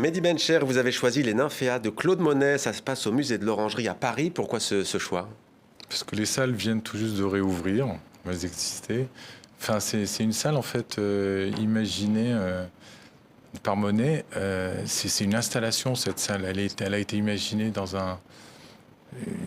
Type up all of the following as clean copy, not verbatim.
Mehdi Bencher, vous avez choisi Les Nymphéas de Claude Monet. Ça se passe au musée de l'Orangerie à Paris. Pourquoi ce choix? Parce que les salles viennent tout juste de réouvrir. Elles existaient. Enfin, c'est une salle, en fait, imaginée par Monet. C'est une installation, cette salle. Elle a été imaginée dans un...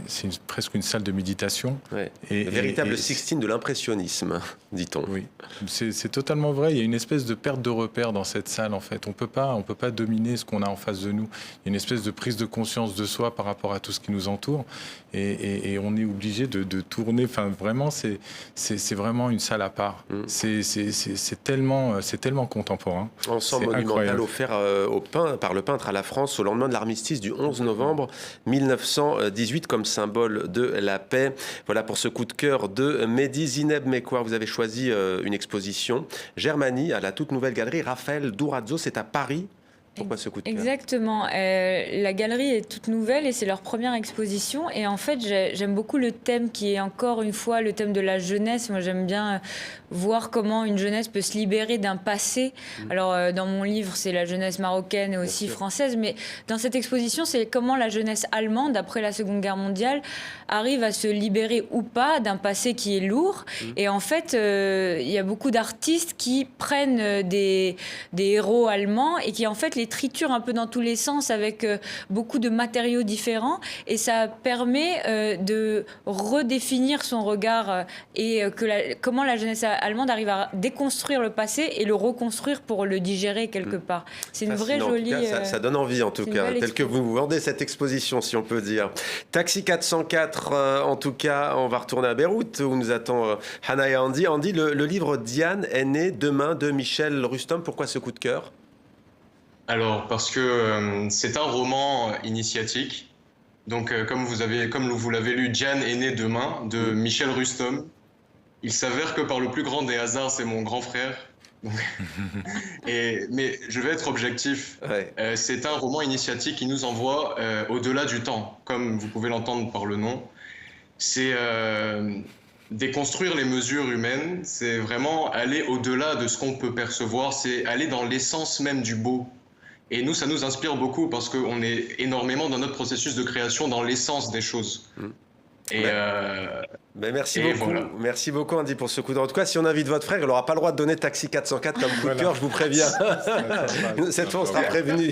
C'est presque une salle de méditation. Ouais. Le véritable Sixtine de l'impressionnisme, dit-on. Oui, c'est totalement vrai. Il y a une espèce de perte de repère dans cette salle, en fait. On peut pas dominer ce qu'on a en face de nous. Il y a une espèce de prise de conscience de soi par rapport à tout ce qui nous entoure. Et on est obligé de tourner. Enfin, vraiment, c'est vraiment une salle à part. C'est tellement contemporain. Ensemble monumental offert par le peintre à la France au lendemain de l'armistice du 11 novembre 1918 comme symbole de la paix. Voilà pour ce coup de cœur de Mehdi. Zineb Mekouar, vous avez choisi une exposition Germanie à la toute nouvelle galerie Raphaël Durazzo, c'est à Paris. Pourquoi ce coup de cœur? Exactement. La galerie est toute nouvelle et c'est leur première exposition. Et en fait, j'aime beaucoup le thème qui est encore une fois le thème de la jeunesse. Moi, j'aime bien voir comment une jeunesse peut se libérer d'un passé. Alors, dans mon livre, c'est la jeunesse marocaine et aussi française. Mais dans cette exposition, c'est comment la jeunesse allemande, après la Seconde Guerre mondiale, arrive à se libérer ou pas d'un passé qui est lourd. Et en fait, il y a beaucoup d'artistes qui prennent des héros allemands et qui, en fait, les triture un peu dans tous les sens avec beaucoup de matériaux différents et ça permet de redéfinir son regard et comment la jeunesse allemande arrive à déconstruire le passé et le reconstruire pour le digérer quelque part. C'est une vraie jolie... ça donne envie en tout cas, tel que vous vendez cette exposition si on peut dire. Taxi 404 en tout cas, on va retourner à Beyrouth où nous attend Hana et Andy. Andy, le livre Diane est né demain de Michel Rustom. Pourquoi ce coup de cœur? Alors, parce que c'est un roman initiatique. Donc, comme vous l'avez lu, Diane est née demain, de Michel Rustom. Il s'avère que par le plus grand des hasards, c'est mon grand frère. Mais je vais être objectif. Ouais. C'est un roman initiatique qui nous envoie au-delà du temps, comme vous pouvez l'entendre par le nom. C'est déconstruire les mesures humaines, c'est vraiment aller au-delà de ce qu'on peut percevoir, c'est aller dans l'essence même du beau. Et nous, ça nous inspire beaucoup parce qu'on est énormément dans notre processus de création, dans l'essence des choses. Merci beaucoup. Voilà. Merci beaucoup, Andy, pour ce coup d'œil. En tout cas, si on invite votre frère, il n'aura pas le droit de donner Taxi 404 comme coup de cœur, je vous préviens. Cette fois, on sera prévenu.